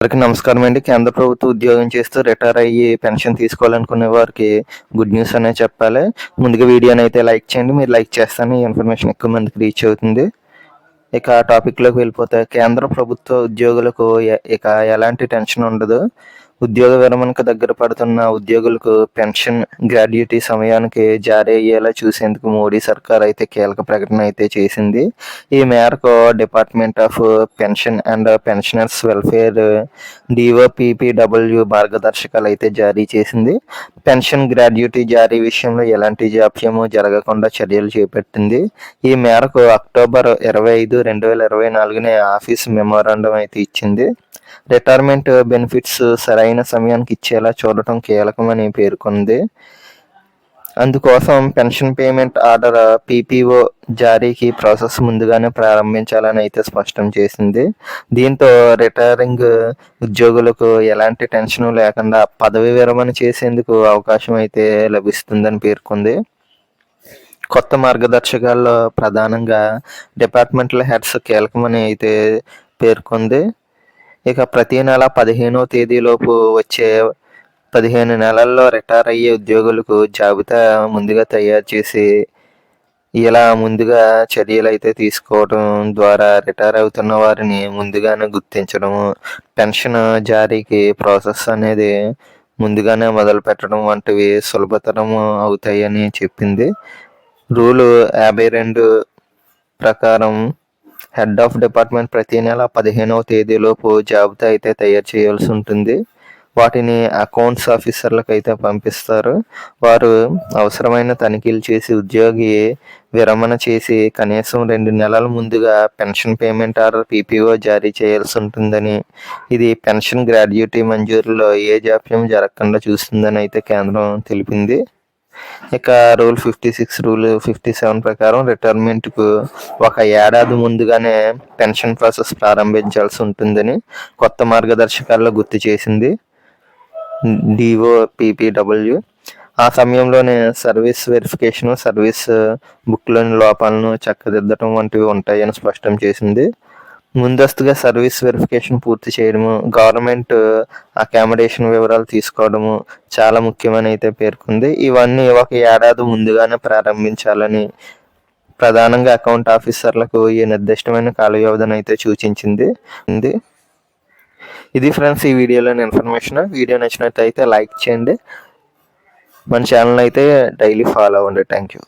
అందరికీ నమస్కారం అండి. కేంద్ర ప్రభుత్వ ఉద్యోగం చేస్తూ రిటైర్ అయ్యి పెన్షన్ తీసుకోవాలనుకునే వారికి గుడ్ న్యూస్ అనే చెప్పాలి. ముందుగా వీడియోని అయితే లైక్ చేయండి. మీరు లైక్ చేస్తేనే ఈ ఇన్ఫర్మేషన్ ఎక్కువ మందికి రీచ్ అవుతుంది. ఇక టాపిక్లోకి వెళ్ళిపోతే కేంద్ర ప్రభుత్వ ఉద్యోగులకు ఇక ఎలాంటి టెన్షన్ ఉండదు. ఉద్యోగ విరమణకు దగ్గర పడుతున్న ఉద్యోగులకు పెన్షన్ గ్రాడ్యుటీ సమయానికి జారీ అయ్యేలా చూసేందుకు మోడీ సర్కార్ అయితే కీలక ప్రకటన అయితే చేసింది. ఈ మేరకు department of pension and pensioners welfare DOPPW మార్గదర్శకాలు అయితే జారీ చేసింది. పెన్షన్ గ్రాడ్యుటీ జారీ విషయంలో ఎలాంటి జాప్యము జరగకుండా చర్యలు చేపట్టింది. ఈ మేరకు అక్టోబర్ 25, 2024 ఆఫీస్ మెమోరాండం అయితే ఇచ్చింది. రిటైర్మెంట్ బెనిఫిట్స్ సరైన సమయానికి ఇచ్చేలా చూడటం కీలకమని పేర్కొంది. అందుకోసం పెన్షన్ పేమెంట్ ఆర్డర్ PPO జారీకి ప్రాసెస్ ముందుగానే ప్రారంభించాలని అయితే స్పష్టం చేసింది. దీంతో రిటైరింగ్ ఉద్యోగులకు ఎలాంటి టెన్షన్ లేకుండా పదవి విరమణ చేసేందుకు అవకాశం అయితే లభిస్తుందని పేర్కొంది. కొత్త మార్గదర్శకాల్లో ప్రధానంగా డిపార్ట్మెంటల్ హెడ్స్ కీలకమని అయితే పేర్కొంది. ఇక ప్రతి నెల 15వ తేదీలోపు వచ్చే 15 నెలల్లో రిటైర్ అయ్యే ఉద్యోగులకు జాబితా ముందుగా తయారు చేసి ఇలా ముందుగా చర్యలు అయితే తీసుకోవడం ద్వారా రిటైర్ అవుతున్న వారిని ముందుగానే గుర్తించడము, పెన్షన్ జారీకి ప్రాసెస్ అనేది ముందుగానే మొదలు పెట్టడం వంటివి సులభతరం అవుతాయని చెప్పింది. రూలు 52 ప్రకారం హెడ్ ఆఫ్ డిపార్ట్మెంట్ ప్రతి నెల 15వ తేదీలోపు జాబితా అయితే తయారు చేయాల్సి ఉంటుంది. వాటిని అకౌంట్స్ ఆఫీసర్లకు అయితే పంపిస్తారు. వారు అవసరమైన తనిఖీలు చేసి ఉద్యోగి విరమణ చేసి కనీసం 2 నెలల ముందుగా పెన్షన్ పేమెంట్ ఆర్డర్ PPO జారీ చేయాల్సి ఉంటుందని, ఇది పెన్షన్ గ్రాడ్యుటీ మంజూరులో ఏ జాప్యం జరగకుండా చూస్తుందని అయితే కేంద్రం తెలిపింది. ఇక రూల్ 56, రూల్ 57 ప్రకారం రిటైర్మెంట్కు 1 ఏడాది ముందుగానే పెన్షన్ ప్రాసెస్ ప్రారంభించాల్సి ఉంటుందని కొత్త మార్గదర్శకాల్లో గుర్తు చేసింది DOPPW. ఆ సమయంలోనే సర్వీస్ వెరిఫికేషన్, సర్వీస్ బుక్లోని లోపాలను చక్కదిద్దడం వంటివి ఉంటాయని స్పష్టం చేసింది. ముందస్తుగా సర్వీస్ వెరిఫికేషన్ పూర్తి చేయడము, గవర్నమెంట్ అకామిడేషన్ వివరాలు తీసుకోవడము చాలా ముఖ్యమని అయితే పేర్కొంది. ఇవన్నీ 1 ఏడాది ముందుగానే ప్రారంభించాలని ప్రధానంగా అకౌంట్ ఆఫీసర్లకు ఈ నిర్దిష్టమైన కాల వ్యవధిని అయితే సూచించింది. ఇది ఫ్రెండ్స్ ఈ వీడియోలోని ఇన్ఫర్మేషన్. వీడియో నచ్చినట్లయితే లైక్ చేయండి. మన ఛానల్ అయితే డైలీ ఫాలో అవ్వండి. Thank you.